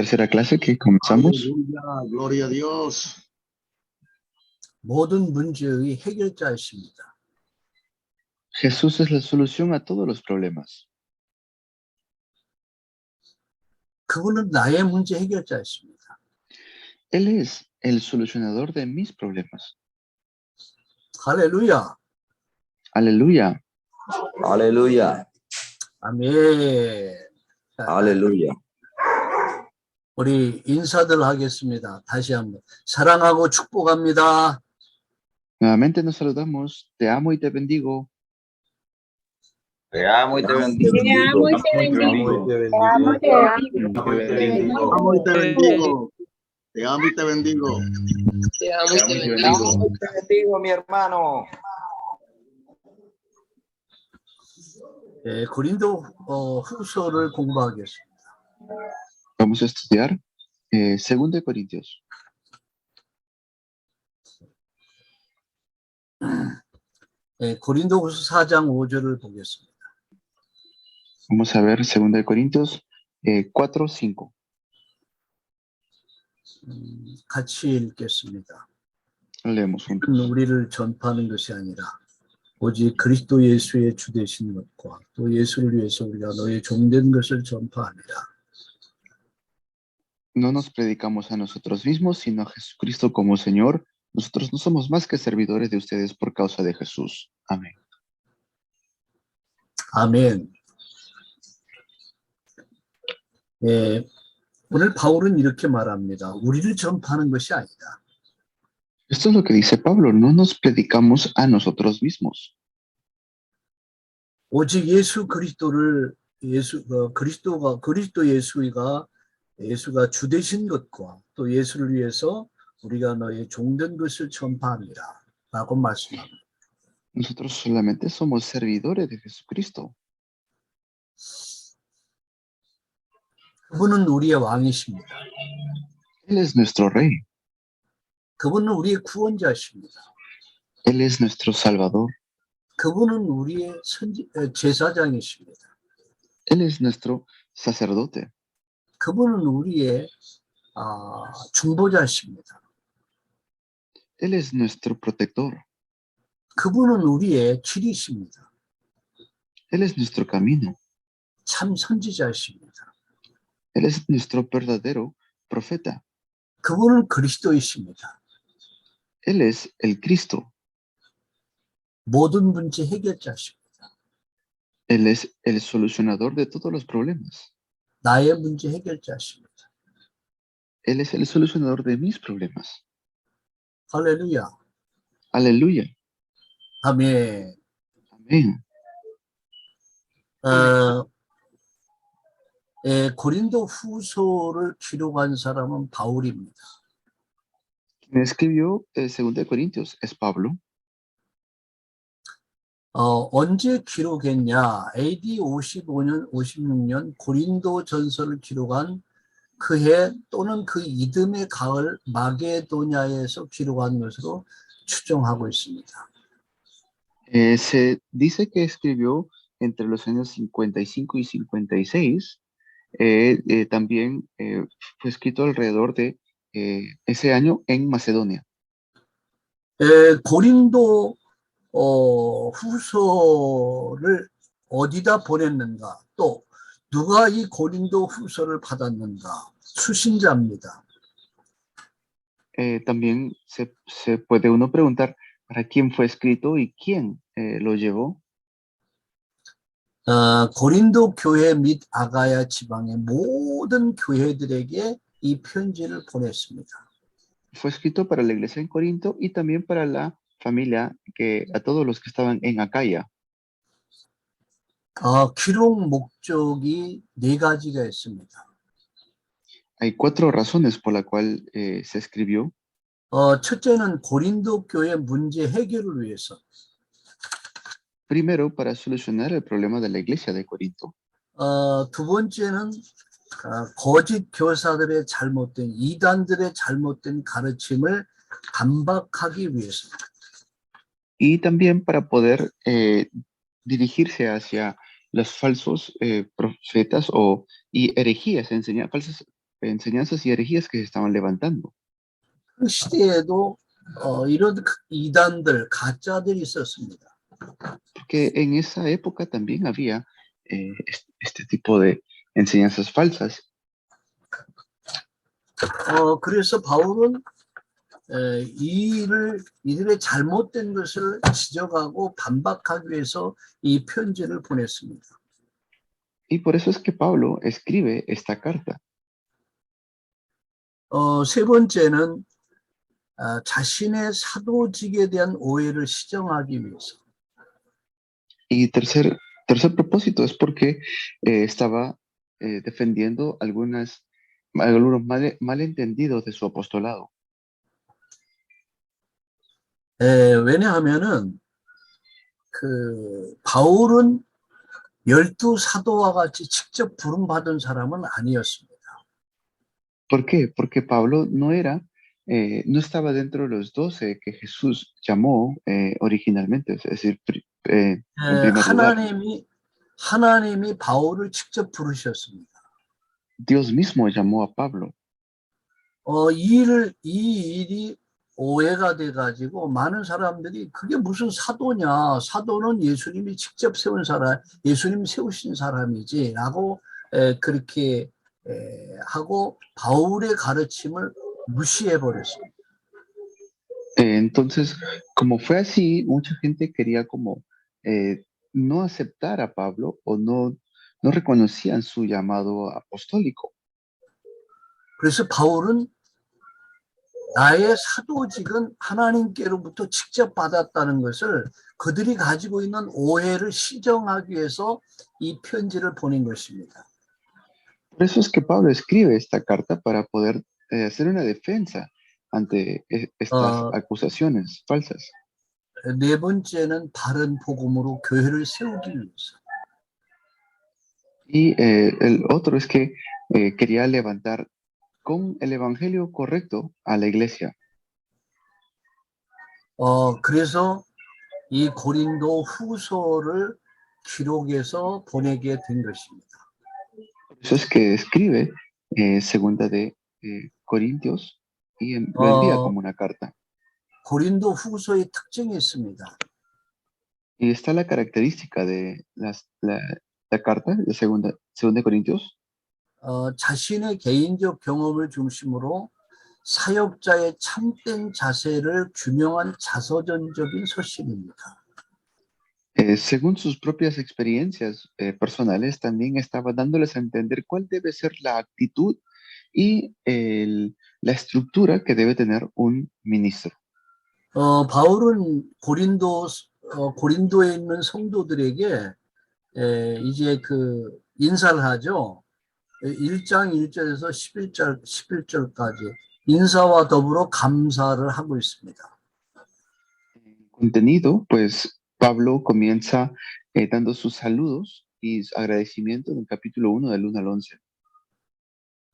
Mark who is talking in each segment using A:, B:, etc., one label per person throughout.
A: tercera clase que comenzamos.
B: Aleluya, gloria a Dios.
C: 모든 문제의 해결자이십니다.
A: Jesús es la solución a todos los problemas.
C: 그분은 나의 문제 해결자이십니다.
A: Él es el solucionador de mis problemas.
C: 할렐루야.
A: Aleluya.
D: Aleluya,
C: 아멘.
D: aleluya.
C: 우리 인사들 하겠습니다. 다시 한번. 사랑하고 축복합니다.
A: Nuevamente nos saludamos. Te amo y te bendigo.
D: Te amo y te bendigo.
E: Te amo y te bendigo. Te amo y te bendigo.
B: Te amo y te bendigo. Te amo y te bendigo.
E: Te amo y te bendigo.
D: Te amo y te bendigo, mi hermano.
C: 고린도 후서를 공부하겠습니다.
A: Vamos a estudiar 2 de Corintios.
C: 고린도 후서 4장 5절을 보겠습니다.
A: Vamos a ver 2 de Corintios 4, 5.
C: 같이 읽겠습니다.
A: Leemos juntos.
C: 우리를 전파하는 것이 아니라 오직 그리스도 예수의 주 되신 것과 또 예수를 위해서 우리가 너의 종된 것을 전파하니라.
A: No nos predicamos a nosotros mismos, sino a Jesucristo como Señor. Nosotros no somos más que servidores de ustedes por causa de Jesús. Amén.
C: 아멘. 오늘 바울은 이렇게 말합니다. 우리를 전파하는 것이 아니다.
A: Esto es lo que dice Pablo. No nos predicamos a nosotros mismos.
C: 오직 예수 그리스도를 예수가 주 되신 것과 또 예수를 위해서 우리가 너의 종된 것을 전파하니라 라고 말씀합니다.
A: Nosotros solamente somos servidores de Jesucristo.
C: 그분은 우리의 왕이십니다.
A: Él es nuestro Rey.
C: 그분은 우리의 구원자십니다.
A: Él es nuestro Salvador.
C: 그분은 우리의 제사장이십니다.
A: Él es nuestro sacerdote.
C: 그분은 우리의 중보자십니다.
A: Él es nuestro protector.
C: 그분은 우리의 길이십니다.
A: Él es nuestro camino.
C: 참 선지자십니다.
A: Él es nuestro verdadero profeta.
C: 그분은 그리스도이십니다.
A: Él es el Cristo.
C: 모든 문제 해결자십니다.
A: Él es el solucionador de todos los problemas.
C: 나의 문제 해결자십니다.
A: Él es el solucionador de mis problemas.
C: 할렐루야.
A: Aleluya.
C: 아멘.
A: Amén.
C: 고린도 후서를 기록한 사람은 바울입니다.
A: Quien escribió 2 de Corintios es Pablo.
C: 언제 기록했냐? AD 55년, 56년 고린도 전서를 기록한 그해 또는 그 이듬해 가을 마게도냐에서 기록한 것으로 추정하고 있습니다.
A: Se dice que escribió entre los años 55 y 56. También fue escrito alrededor de ese año en Macedonia.
C: 고린도 후서를 어디다 보냈는가? 또 누가 이 고린도 후서를 받았는가? 수신자입니다.
A: También se puede uno preguntar para quién fue escrito y quién lo llevó.
C: 고린도 교회 및 아가야 지방의 모든 교회들에게 이 편지를 보냈습니다.
A: Fue escrito para la iglesia en Corinto y también para la familia, a todos los que estaban en Acaya.
C: 기록 목적이 4가지가 있습니다.
A: Hay 4 razones por la cual se escribió.
C: 첫째는 고린도 교회 문제 해결을 위해서.
A: Primero, para solucionar el problema de la iglesia de Corinto.
C: 두 번째는 거짓 교사들의 잘못된 이단들의 잘못된 가르침을 반박하기 위해서.
A: Y también para poder dirigirse hacia los falsos profetas y herejías, falsas enseñanzas y herejías que se estaban levantando.
C: 그 시대에도 이런 이단들, 가짜들이 있었습니다.
A: Porque en esa época también había este tipo de enseñanzas falsas.
C: 그래서 바울은 이들의 잘못된 것을 지적하고 반박하기 위해서 이 편지를 보냈습니다.
A: Y por eso es que Pablo escribe esta carta.
C: 세 번째는 자신의 사도직에 대한 오해를 시정하기 위해서.
A: Y tercer propósito es porque estaba defendiendo algunos malentendidos de su apostolado.
C: 왜냐하면은 바울은 12사도와 같이 직접 부름받은 사람은 아니었습니다.
A: ¿Por qué? Porque Pablo no estaba dentro de los 12 que Jesús llamó originalmente, es decir, en primer lugar.
C: 하나님이 바울을 직접 부르셨습니다.
A: Dios mismo llamó a Pablo.
C: 이 일이 오해가 돼가지고 많은 사람들이 그게 무슨 사도냐, 사도는 예수님이 직접 세운 사람, 예수님 세우신 사람이지라고 그렇게 하고 바울의 가르침을 무시해 버렸습니다.
A: Entonces, como fue así, mucha gente quería como no aceptar a Pablo o no reconocían su llamado apostólico.
C: 그래서 바울은 나의 사도직은 하나님께로부터 직접 받았다는 것을 그들이 가지고 있는 오해를 시정하기 위해서 이 편지를 보낸 것입니다.
A: Por eso es que Pablo escribe esta carta para poder hacer una defensa ante estas acusaciones falsas.
C: 네 번째는 바른 복음으로 교회를 세우기 위해서.
A: Y el otro es que quería levantar con el evangelio correcto a la iglesia.
C: 그래서 이 고린도 후서를 기록해서 보내게 된 것입니다.
A: Por eso es que escribe segunda de Corintios y lo envía como una carta.
C: 고린도 후서의 특징이 있습니다.
A: Y está la característica de la carta de segunda de Corintios.
C: 자신의 개인적 경험을 중심으로 사역자의 참된 자세를 규명한 자서전적인 서신입니다.
A: Según sus propias experiencias personales, también estaba dándoles a entender cuál debe ser la actitud y la estructura que debe tener un ministro.
C: 바울은 고린도에 있는 성도들에게 이제 인사를 하죠. 1장 1절에서 11절까지 인사와 더불어 감사를 하고 있습니다.
A: Contenido, pues Pablo comienza dando sus saludos y agradecimiento en el capítulo 1 del 1 al 11.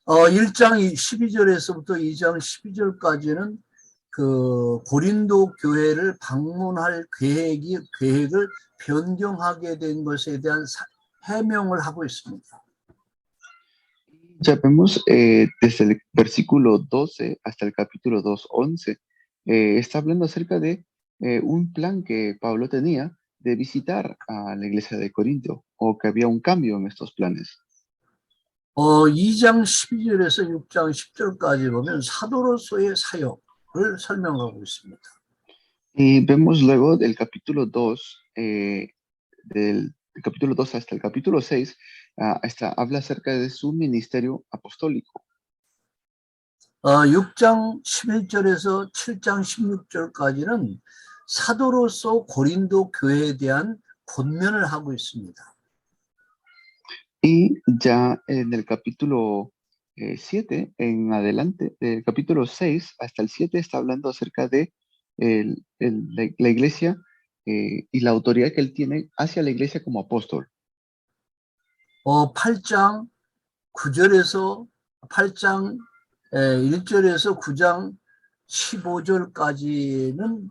C: 1장 12절에서부터 2장 12절까지는 고린도 교회를 방문할 계획을 변경하게 된 것에 대한 해명을 하고 있습니다.
A: Ya vemos desde el versículo 12 hasta el capítulo 2:11, está hablando acerca de un plan que Pablo tenía de visitar a la iglesia de Corinto, o que había un cambio en estos planes.
C: 2장 12절에서 6장 10절까지 보면 사도로서의 사역을 설명하고 있습니다.
A: Y vemos luego del capítulo 2, del capítulo 2 hasta el capítulo 6, habla acerca de su ministerio apostólico.
C: 6장 11절에서 7장 16절까지는 사도로서 고린도 교회에 대한 권면을 하고 있습니다.
A: Y ya en el capítulo 7 en adelante, del capítulo 6 hasta el 7, está hablando acerca de la iglesia y la autoridad que él tiene hacia la iglesia como apóstol.
C: 8장 9절에서 8장 1절에서 9장 15절까지는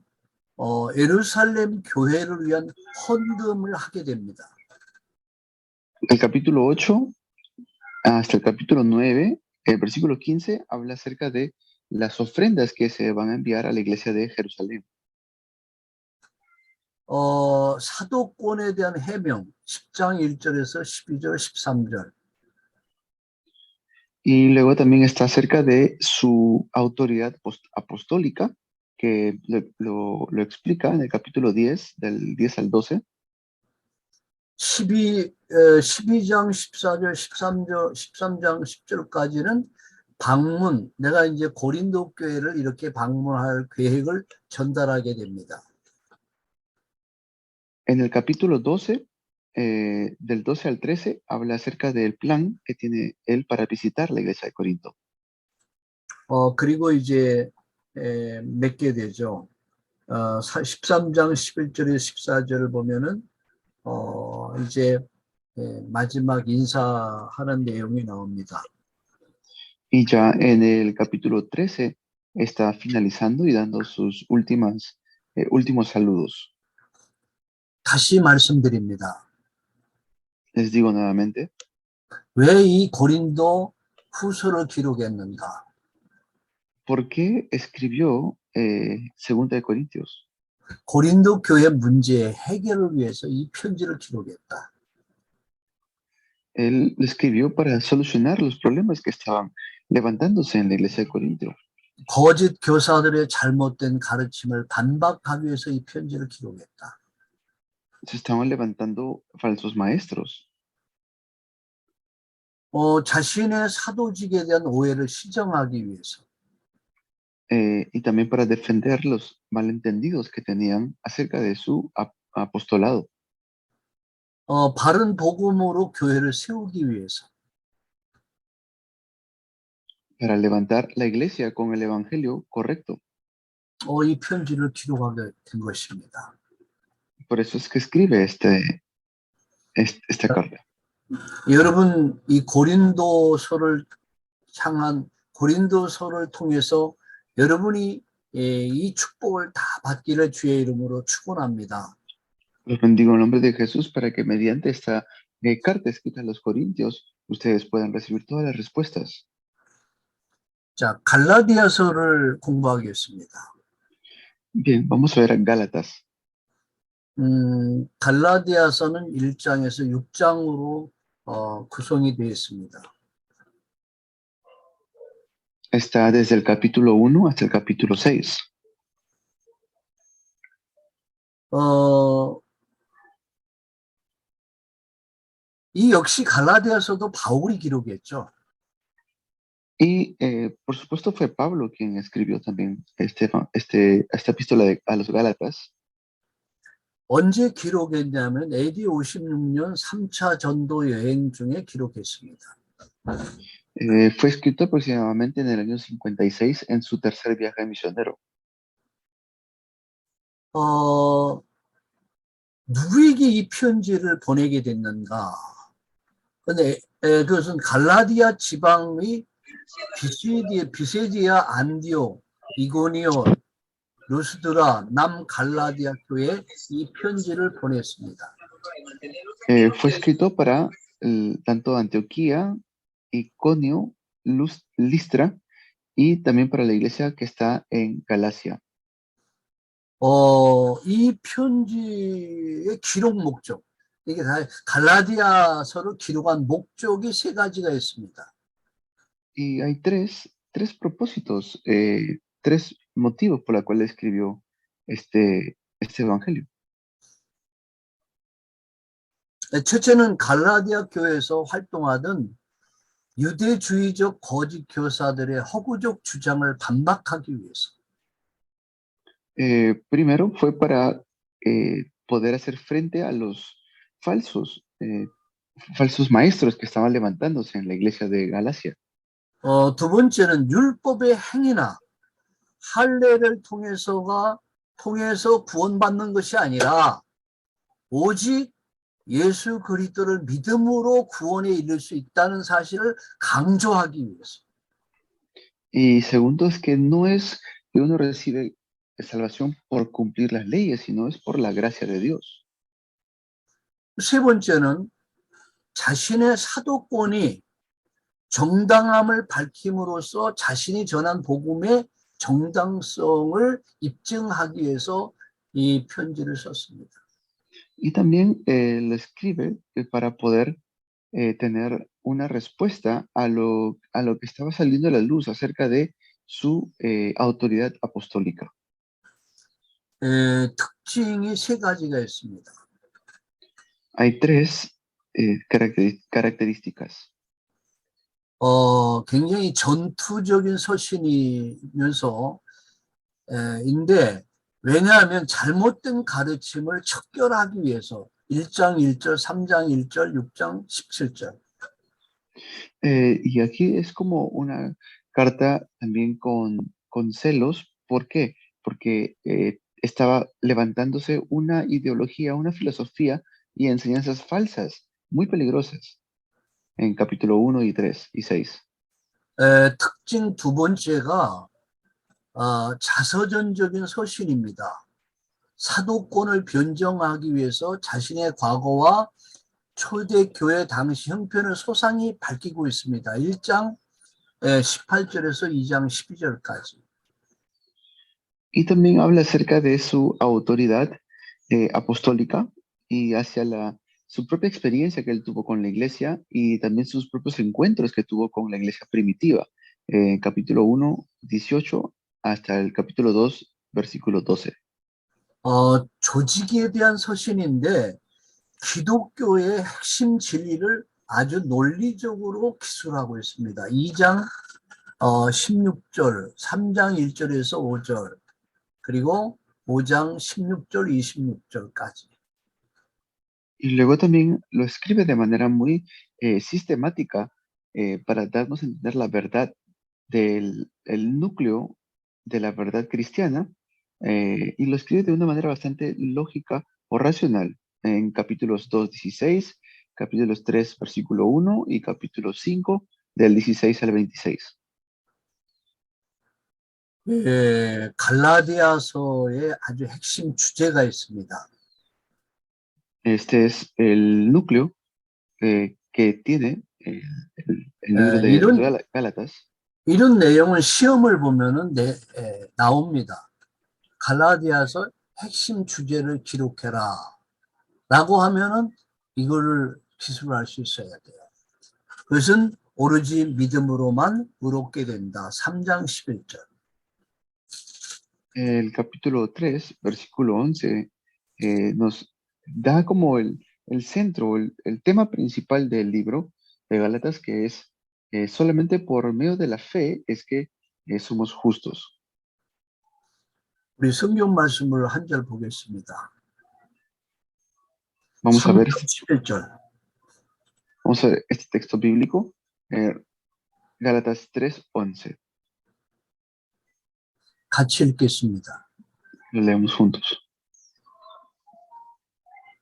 C: 예루살렘 교회를 위한 헌금을 하게 됩니다.
A: El capítulo 8 hasta el capítulo 9 El versículo 15 habla acerca de las ofrendas que se van a enviar a la iglesia de Jerusalén.
C: 사도권에 대한 해명 10장 1절에서 12절, 13절.
A: Y luego también está acerca de su autoridad apostólica, que lo explica en el capítulo 10, del 10 al 12.
C: 12장 14절, 13장 10절까지는 방문, 내가 이제 고린도 교회를 이렇게 방문할 계획을 전달하게 됩니다.
A: En el capítulo 12, del 12 al 13, habla acerca del plan que tiene él para visitar la iglesia de Corinto.
C: 그리고 이제 몇 개 되죠. 13장 11절에 14절을 보면은 이제 마지막 인사하는 내용이 나옵니다.
A: Y ya en el capítulo 13 está finalizando y dando sus últimos saludos.
C: 다시 말씀드립니다.
A: Les digo nuevamente,
C: 왜 이 고린도 후서를 기록했는가?
A: ¿por qué escribió Segunda de Corintios?
C: 고린도 교회 문제의 해결을 위해서 이 편지를 기록했다.
A: Él lo escribió para solucionar los problemas que estaban levantándose en la iglesia de Corinto.
C: 거짓 교사들의 잘못된 가르침을 반박하기 위해서 이 편지를 기록했다.
A: Se estaban levantando falsos maestros.
C: 자신의 사도직에 대한 오해를 시정하기 위해서.
A: Y también para defender los malentendidos que tenían acerca de su apostolado.
C: 바른 복음으로 교회를 세우기 위해서.
A: Para levantar la iglesia con el evangelio correcto.
C: 이 편지를 기록하게 된 것입니다.
A: Por eso es que escribe esta carta.
C: 여러분, 이 고린도서를 향한 고린도서를 통해서 여러분이 이 축복을 다 받기를 주의 이름으로 축원합니다.
A: Los bendigo en nombre de Jesús para que mediante esta carta escrita a los Corintios ustedes puedan recibir todas las respuestas.
C: 자, 갈라디아서를 공부하겠습니다.
A: Bien, vamos a ver a Gálatas.
C: 갈라디아서는 1장에서 6장으로 구성이 되어 있습니다.
A: Está desde el capítulo 1 hasta el capítulo 6.
C: 이 역시 갈라디아서도 바울이 기록했죠.
A: Y por supuesto fue Pablo quien escribió también esta epístola a los Gálatas.
C: 언제 기록했냐면 AD 56년 3차 전도 여행 중에 기록했습니다.
A: Fue escrito aproximadamente en el año 56 en su tercer viaje misionero.
C: 누구에게 이 편지를 보내게 됐는가? 근데 그것은 갈라디아 지방의 비세디아, 안디오, 이고니온, 루스드라, 남갈라디아 교회에 이 편지를 보냈습니다.
A: Fue escrito para tanto Antioquía, Iconio, Listra y también para la iglesia que está en Galacia.
C: 이 편지의 기록 목적, 이게 다 갈라디아서를 기록한 목적이 세 가지가 있습니다.
A: Y hay tres propósitos, tres motivos por los cuales escribió este evangelio.
C: 첫째는 갈라디아 교회에서 활동하던 유대주의적 거짓 교사들의 허구적 주장을 반박하기 위해서.
A: Primero fue para poder hacer frente a los falsos maestros que estaban levantándose en la iglesia de Galacia.
C: 두 번째는 율법의 행위나 할례를 통해서 구원받는 것이 아니라 오직 예수 그리스도를 믿음으로 구원에 이를 수 있다는 사실을 강조하기 위해서.
A: Y segundo es que no es que uno recibe salvación por cumplir las leyes, sino es por la gracia de Dios.
C: 세 번째는 자신의 사도권이 정당함을 밝힘으로써 자신이 전한 복음의 정당성을 입증하기 위해서 이 편지를 썼습니다.
A: Y también lo escribe para poder tener una respuesta a lo que estaba saliendo a la luz acerca de su autoridad apostólica.
C: 특징이 세 가지가 있습니다.
A: Hay tres características.
C: 굉장히 전투적인 서신이면서 인데 왜냐하면 잘못된 가르침을 척결하기 위해서 1장 1절, 3장 1절, 6장 17절.
A: Y aquí es como una carta también con celos. ¿Por qué? Porque estaba levantándose una ideología, una filosofía y enseñanzas falsas, muy peligrosas, en capítulo 1 y 3 y 6.
C: 특징 두 번째가 자서전적인 서신입니다. 사도권을 변정하기 위해서 자신의 과거와 초대교회 당시 형편을 소상히 밝히고 있습니다. 1장 18절에서 2장 12절까지.
A: Y también habla acerca de su autoridad apostólica y hacia su propia experiencia que él tuvo con la iglesia y también sus propios encuentros que tuvo con la iglesia primitiva. Capítulo 1, 18 hasta el capítulo 2, versículo 12.
C: 조직에 대한 서신인데 기독교의 핵심 진리를 아주 논리적으로 기술하고 있습니다. 2장 16절, 3장 1절에서 5절, 그리고 5장 16절, 26절까지.
A: Y luego también lo escribe de manera muy sistemática para darnos a entender la verdad del núcleo de la verdad cristiana y lo escribe de una manera bastante lógica o racional en capítulos 2, 16, capítulos 3, versículo 1 y capítulo 5 del 16 al 26.
C: 갈라디아서의 아주 핵심 주제가 있습니다.
A: Este es el núcleo que tiene el libro de los Gálatas.
C: 이런 내용은 시험을 보면은 나옵니다. 갈라디아서 핵심 주제를 기록해라 라고 하면은 이거를 기술할 수 있어야 돼요. 그것은 오로지 믿음으로만 의롭게 된다. 3장 11절.
A: El capítulo 3, versículo 11, nos da como el centro, el tema principal del libro de Gálatas, que es solamente por medio de la fe es que somos justos.
C: 우리 성경 말씀을 한 절 보겠습니다.
A: Vamos a ver
C: 11절.
A: Vamos a ver este texto bíblico, Gálatas 3:11.
C: 같이 읽겠습니다.
A: Lo leemos juntos.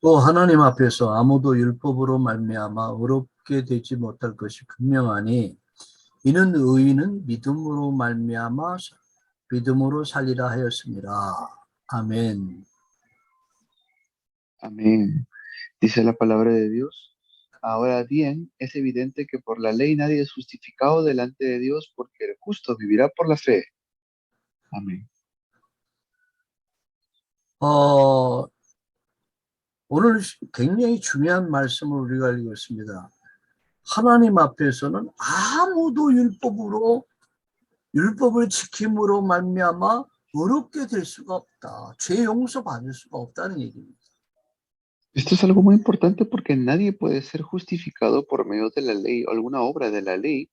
C: 또 하나님 앞에서 아무도 율법으로 말미암아 의롭게 되지 못할 것이 분명하니 이는 의인은 믿음으로 말미암아 믿음으로 살리라 하였습니다. 아멘.
A: Amén. Dice la palabra de Dios. Ahora bien, es evidente que por la ley nadie es justificado delante de Dios porque el justo vivirá por la fe. Amén.
C: 오늘 굉장히 중요한 말씀을 우리가 알고 있습니다. 하나님 앞에서는 아무도 율법을 지킴으로 말미암아 의롭게 될 수가 없다. 죄 용서 받을 수가 없다는 얘기입니다.
A: Esto es algo muy importante porque nadie puede ser justificado por medio de la ley o alguna obra de la ley,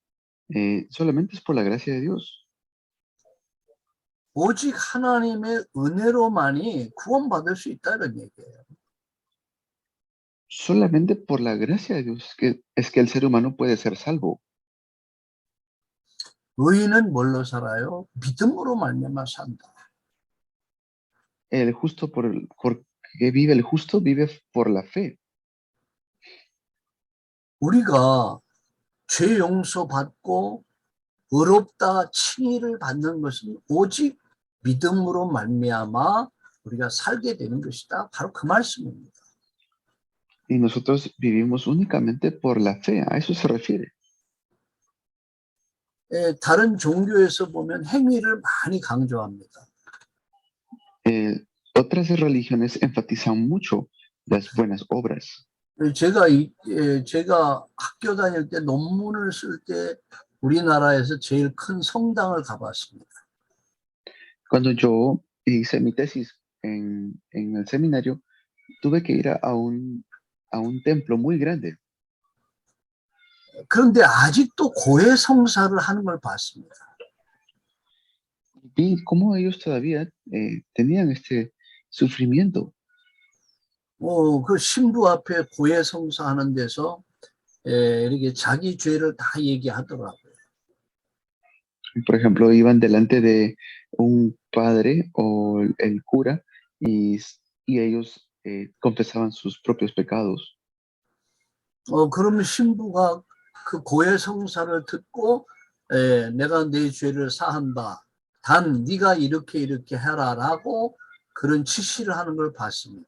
A: solamente es por la gracia de Dios.
C: 오직 하나님의 은혜로만이 구원받을 수 있다는 얘기예요.
A: Solamente por la gracia de Dios es que el ser humano puede ser salvo.
C: 의인은 뭘로 살아요? 믿음으로 말미암아 산다.
A: El justo porque vive el justo vive por la fe.
C: 우리가 죄 용서 받고 의롭다 칭의를 받는 것은 오직 믿음으로 말미암아 우리가 살게 되는 것이다. 바로 그 말씀입니다.
A: Y nosotros vivimos únicamente por la fe, a eso se refiere.
C: 다른 종교에서 보면 행위를 많이 강조합니다.
A: Otras religiones enfatizan mucho las buenas obras.
C: 제가 학교 다닐 때 논문을 쓸 때 우리나라에서 제일 큰 성당을 가봤습니다.
A: Cuando yo hice mi tesis en el seminario, tuve que ir a un templo muy grande.
C: 그런데 아직도 고해성사를 하는 걸 봤습니다.
A: Vi cómo ellos todavía tenían este sufrimiento.
C: 그 신부 앞에 고해성사 하는 데서 이렇게 자기 죄를 다 얘기하더라고요.
A: Por ejemplo, iban delante de un padre o el cura y ellos confesaban sus propios pecados.
C: 그러면 신부가 그 고해성사를 듣고 내가 내 죄를 사한다. 단 네가 이렇게 해라라고 그런 지시를 하는 걸 봤습니다.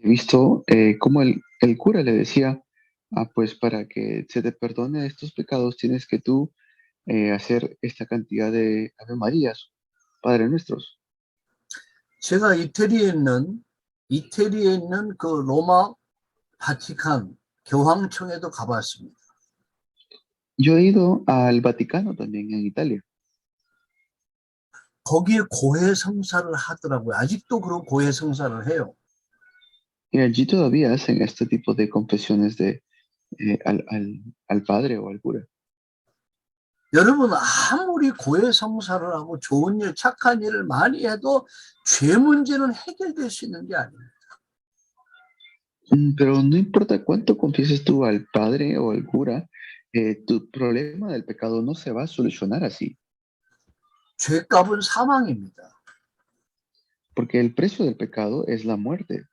A: He visto cómo el cura le decía, pues para que se te perdone estos pecados tienes que tú hacer esta cantidad de Ave Marías, Padre Nuestros.
C: 제가 이태리에 있는 그 로마 바티칸 교황청에도 가봤습니다.
A: Yo he ido al Vaticano también en Italia.
C: 거기에 고해성사를 하더라고요. 아직도 그런 고해성사를 해요.
A: Y allí todavía hacen este tipo de confesiones al padre o al cura.
C: 여러분 아무리 고해성사를 하고 좋은 일, 착한 일을 많이 해도 죄 문제는 해결될 수 있는 게 아닙니다.
A: Pero no importa cuánto confieses tú al padre o al cura, tu problema del pecado no se va a solucionar así.
C: 죄값은 사망입니다.
A: Porque el precio del pecado es la muerte.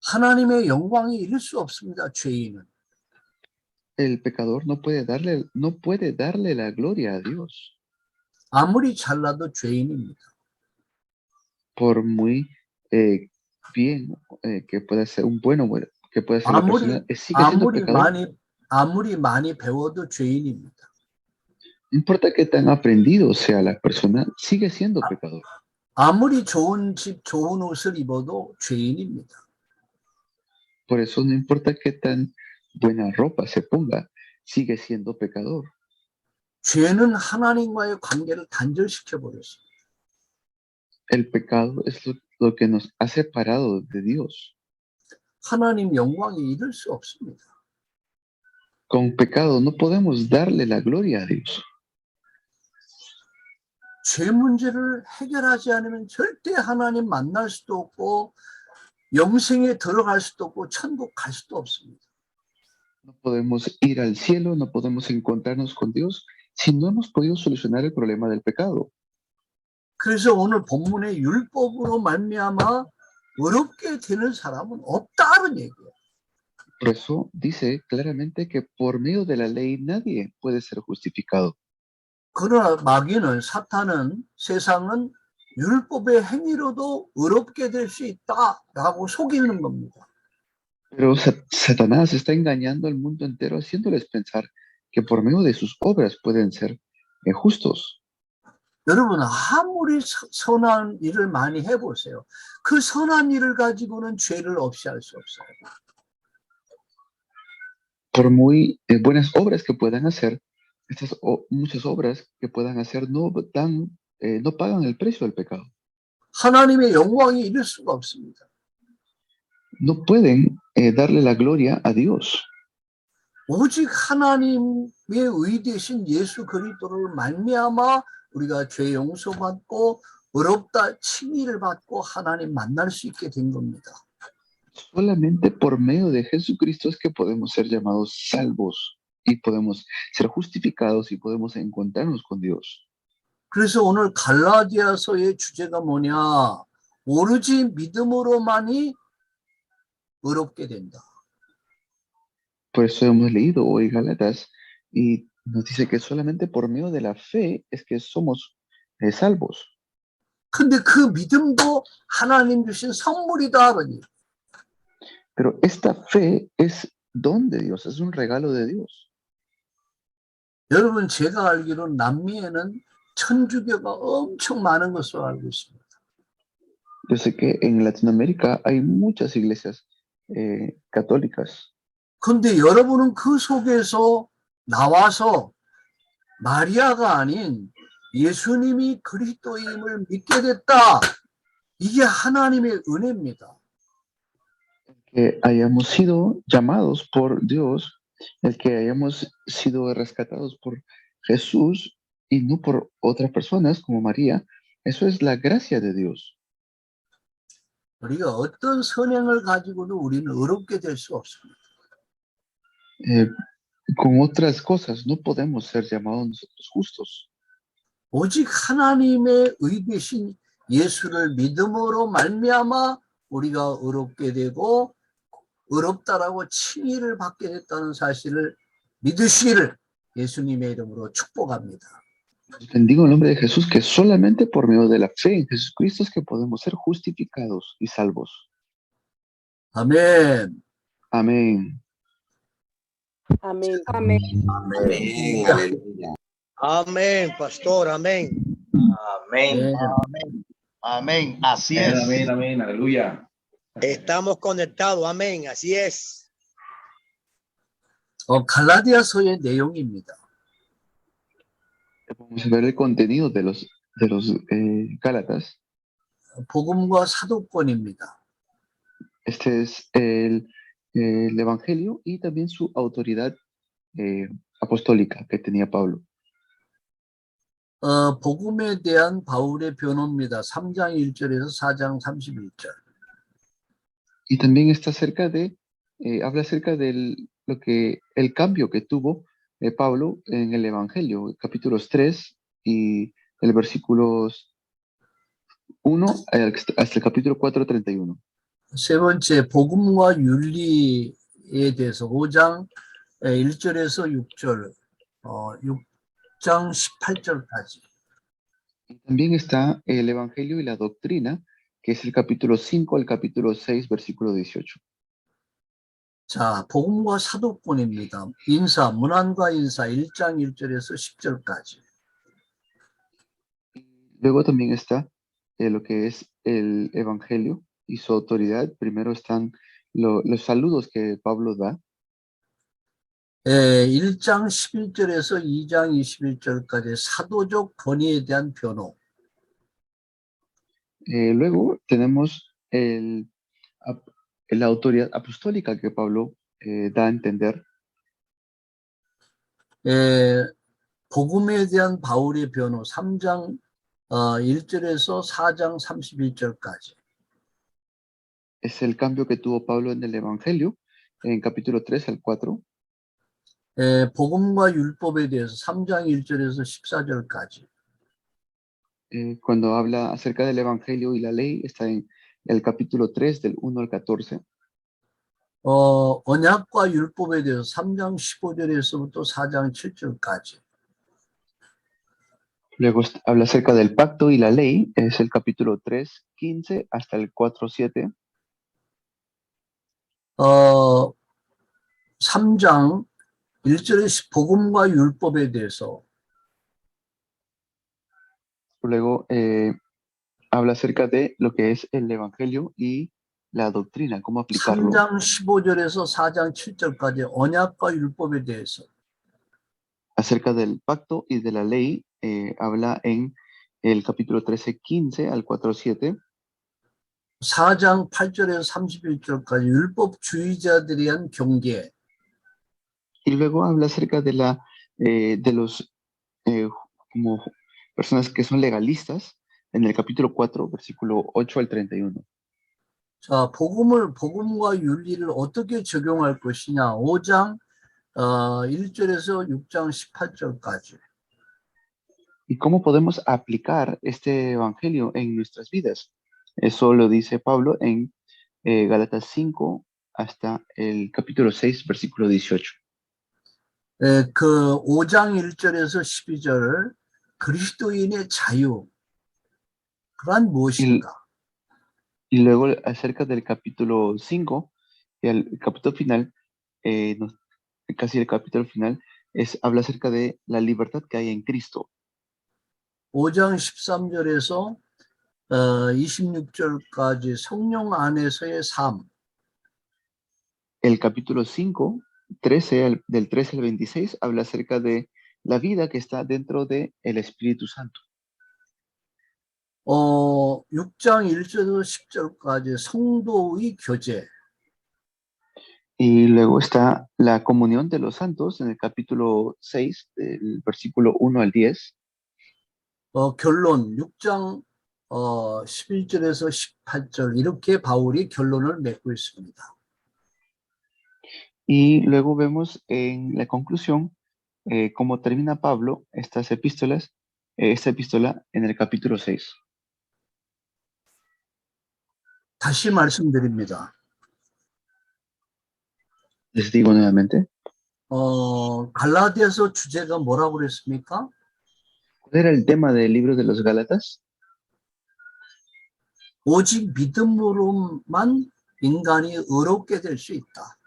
C: 하나님의 영광이 이룰 수 없습니다. 죄인은.
A: El pecador no puede darle la gloria a Dios.
C: 아무리 잘나도 죄인입니다.
A: Por muy bien que pueda ser un bueno, que pueda ser la persona, sigue siendo pecador.
C: 아무리 많이 배워도 죄인입니다.
A: No importa qué tan aprendido sea la persona, sigue siendo pecador.
C: 아무리 좋은 집, 좋은 옷을 입어도 죄인입니다.
A: Por eso no importa qué tan buena ropa se ponga, sigue siendo pecador.
C: 죄는 하나님과의 관계를 단절시켜 버렸습니다.
A: El pecado es lo que nos ha separado de Dios.
C: 하나님 영광이 이룰 수 없습니다.
A: Con pecado no podemos darle la gloria a Dios.
C: 죄 문제를 해결하지 않으면 절대 하나님 만날 수도 없고 영생에 들어갈 수도 없고 천국 갈 수도 없습니다.
A: No podemos ir al cielo, no podemos encontrarnos con Dios si no hemos podido solucionar el problema del pecado.
C: 그래서 오늘 본문의 율법으로 말미암아 의롭게 되는 사람은 없다는 얘기예요.
A: Por eso dice claramente que por medio de la ley nadie puede ser justificado.
C: 그러나 마귀는 사탄은 세상은 율법의 행위로도 의롭게 될 수 있다라고 속이는 겁니다.
A: Pero Satanás está engañando al mundo entero haciéndoles pensar que por medio de sus obras pueden ser justos.
C: 여러분 아무리 선한 일을 많이 해보세요. 그 선한 일을 가지고는 죄를 없이 할 수 없어요.
A: Por muy buenas obras que puedan hacer, muchas obras que puedan hacer no pagan el precio del pecado.
C: 하나님의 영광이 이룰 수가 없습니다.
A: No pueden darle la gloria a Dios.
C: 오직 하나님의 의 되신 예수 그리스도를 말미암아 우리가 죄 용서받고 의롭다 칭의를 받고 하나님 만날 수 있게 된 겁니다.
A: Solamente por medio de Jesucristo es que podemos ser llamados salvos y podemos ser justificados y podemos encontrarnos con Dios.
C: 그래서 오늘 갈라디아서의 주제가 뭐냐? 오로지 믿음으로만이 의롭게 된다.
A: Por eso hemos leído hoy Gálatas y nos dice que solamente por medio de la fe es que somos salvos.
C: 근데 그 믿음도 하나님 주신 선물이다.
A: Pero esta fe es don de Dios, es un regalo de Dios.
C: 여러분, 제가 알기로 남미에는 천주교가 엄청 많은 것으로 알고 있습니다.
A: Yo sé que en Latinoamérica hay muchas iglesias católicas,
C: 그런데 여러분은 그 속에서 나와서 마리아가 아닌 예수님이 그리스도임을 믿게 됐다. 이게 하나님의 은혜입니다.
A: que hayamos sido llamados por Dios, el que hayamos sido rescatados por Jesús y no por otras personas como María, eso es la gracia de Dios.
C: 우리가 어떤 선행을 가지고도 우리는 의롭게 될 수 없습니다.
A: Eh, con otras cosas no podemos ser llamados nosotros justos.
C: 오직 하나님의 의 되신 예수를 믿음으로 말미암아 우리가 의롭게 되고 의롭다라고 칭의를 받게 됐다는 사실을 믿으시기를 예수님의 이름으로 축복합니다.
A: Bendigo el nombre de Jesús, que solamente por medio de la fe en Jesucristo es que podemos ser justificados y salvos.
C: 아멘.
A: Amén.
F: Amén.
D: Amén. Aleluya.
G: Amén, pastor, amén.
D: Amén.
B: Amén. Así es.
E: Amén, amén, aleluya.
G: Estamos conectados, amén, así es.
C: 갈라디아서의 내용입니다.
A: Vamos a ver el contenido de los Gálatas.
C: 복음과 사도권입니다.
A: Este es el Evangelio y también su autoridad apostólica que tenía Pablo.
C: 복음에 대한 바울의 변호입니다. 3장 1절에서 4장 31절.
A: Y también está acerca de, habla acerca de el cambio que tuvo Pablo en el Evangelio, capítulos 3 y el versículos 1 hasta el capítulo 4:31.
C: 세 번째, 복음과 윤리에 대해서 5장 1절에서 6절, 6장 18절까지.
A: Y también está el Evangelio y la doctrina, que es el capítulo 5 al capítulo 6, versículo 18.
C: 자, 복음과 사도권입니다. 인사, 문안과 인사 1장 1절에서 10절까지.
A: Luego también está lo que es el Evangelio y su autoridad. Primero están los saludos que Pablo da.
C: 1장 11절에서 2장 21절까지 사도적 권위에 대한 변호.
A: Luego tenemos la autoridad apostólica que Pablo da a entender.
C: 복음에 대한 바울의 변호 3장 1절에서 4장 31절까지.
A: Es el cambio que tuvo Pablo en el Evangelio, en capítulo 3 al 4.
C: 복음과 율법에 대해서 3장 1절에서 14절까지.
A: Cuando habla acerca del Evangelio y la ley, está en el capítulo 3 del 1 al 14.
C: 언약과 율법에 대해서 3장 15절에서부터 4장 7절까지.
A: Luego habla acerca del pacto y la ley, es el capítulo 3, 15 hasta el 4, 7.
C: 3장 1절에 복음과 율법에 대해서.
A: Luego habla acerca de lo que es el Evangelio y la doctrina, cómo aplicarlo.
C: 3장 15절에서 4장 7절까지 언약과 율법에 대해서.
A: Acerca del pacto y de la ley, habla en el capítulo 13, 15 al 4, 7.
C: 4장 8절에서 31절까지 율법주의자들에 대한 경계.
A: Y luego habla acerca de los como personas que son legalistas en el capítulo 4, versículo 8 al 31.
C: 자, 복음과 윤리를 어떻게 적용할 것이냐. 5장 1절에서 6장 18절까지.
A: ¿Y cómo podemos aplicar este evangelio en nuestras vidas? Eso lo dice Pablo en Gálatas 5 hasta el capítulo 6, versículo 18.
C: 그 5장 1절에서 12절 그리스도인의 자유. 그건 무엇인가?
A: Y luego acerca del capítulo 5 y el capítulo final, casi el capítulo final, habla acerca de la libertad que hay en Cristo.
C: 5장 13절에서 26절까지 성령 안에서의 삶.
A: El capítulo 5, del 13 al 26, habla acerca de la vida que está dentro del Espíritu Santo.
C: 6장 1절에서 10절까지 성도의 교제.
A: Y luego está la comunión de los santos en el capítulo 6, del versículo 1 al 10.
C: 결론 6장 11절에서 18절 이렇게 바울이 결론을 맺고 있습니다.
A: Y luego vemos en la conclusión cómo termina Pablo esta epístola en el capítulo 6.
C: 다시 말씀드립니다.
A: Les digo nuevamente,
C: 갈라디아서 주제가 뭐라고 그랬습니까?
A: ¿cuál era el tema del libro de los Gálatas?
C: 오직 믿음으로만 인간이 의롭게 될 수 있다.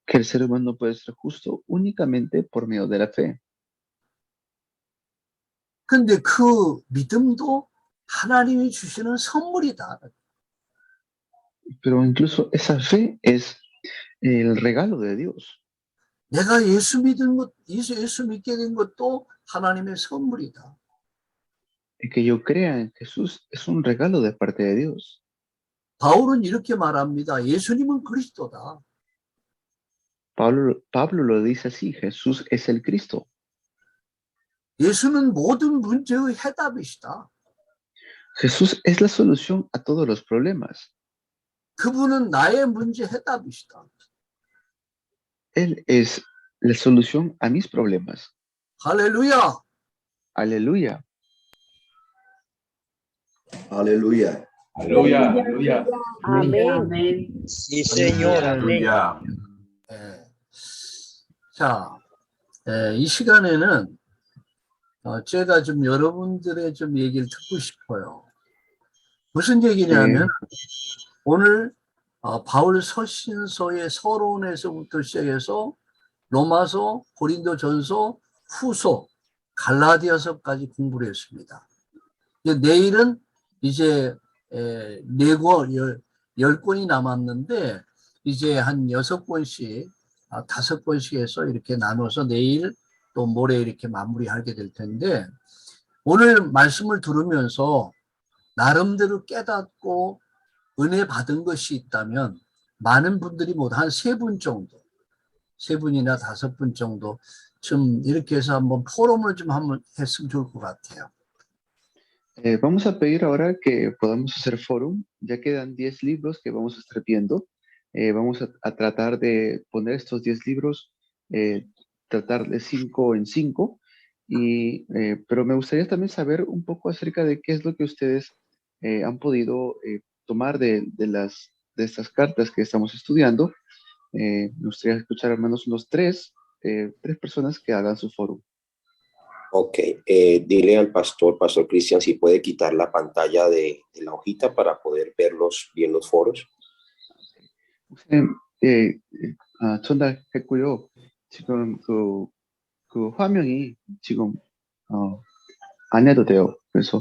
A: Que el ser humano puede ser justo únicamente por medio de la fe.
C: 근데 그 믿음도 하나님이 주시는 선물이다.
A: Pero incluso esa fe es el regalo de Dios.
C: 내가 예수 믿게 된 것도 하나님의 선물이다.
A: Y que yo crea en Jesús es un regalo de parte de Dios.
C: 바울은 이렇게 말합니다. 예수님은 그리스도다.
A: Pablo lo dice así, Jesús es el Cristo.
C: 예수는 모든 문제의 해답이시다.
A: Jesús es la solución a todos los problemas.
C: 그분은 나의 문제 해답이시다.
A: Él es la solución a mis problemas.
C: 할렐루야.
A: Aleluya.
D: Aleluya.
E: Aleluya. Aleluya.
F: Amén.
G: Sí, Señor. Amén.
E: Aleluya.
C: 자, 이 시간에는 제가 좀 여러분들의 좀 얘기를 듣고 싶어요. 무슨 얘기냐면 오늘 바울 서신서의 서론에서부터 시작해서 로마서, 고린도전서, 후서, 갈라디아서까지 공부를 했습니다. 내일은 이제 10권이 남았는데 이제 한 6권씩, 5권씩 해서 이렇게 나눠서 내일 또 모레 이렇게 마무리하게 될 텐데 오늘 말씀을 들으면서 나름대로 깨닫고 은혜 받은 것이 있다면 많은 분들이 모두 한 3분 정도, 3분이나 5분 정도 좀 이렇게 해서 한번 포럼을 좀 한번 했으면 좋을 것 같아요.
A: Vamos a pedir ahora que podamos hacer fórum. Ya quedan 10 libros que vamos a estar viendo. Vamos a tratar de poner estos 10 libros, tratar de 5 en 5. Pero me gustaría también saber un poco acerca de qué es lo que ustedes han podido tomar de estas cartas que estamos estudiando. Me gustaría escuchar al menos unos 3 personas que hagan su fórum.
D: Ok, dile al pastor Cristian, si puede quitar la pantalla de la hojita para poder verlos bien los foros.
A: 전달했고요. 지금 그 화면이 지금 안 해도 돼요. 그래서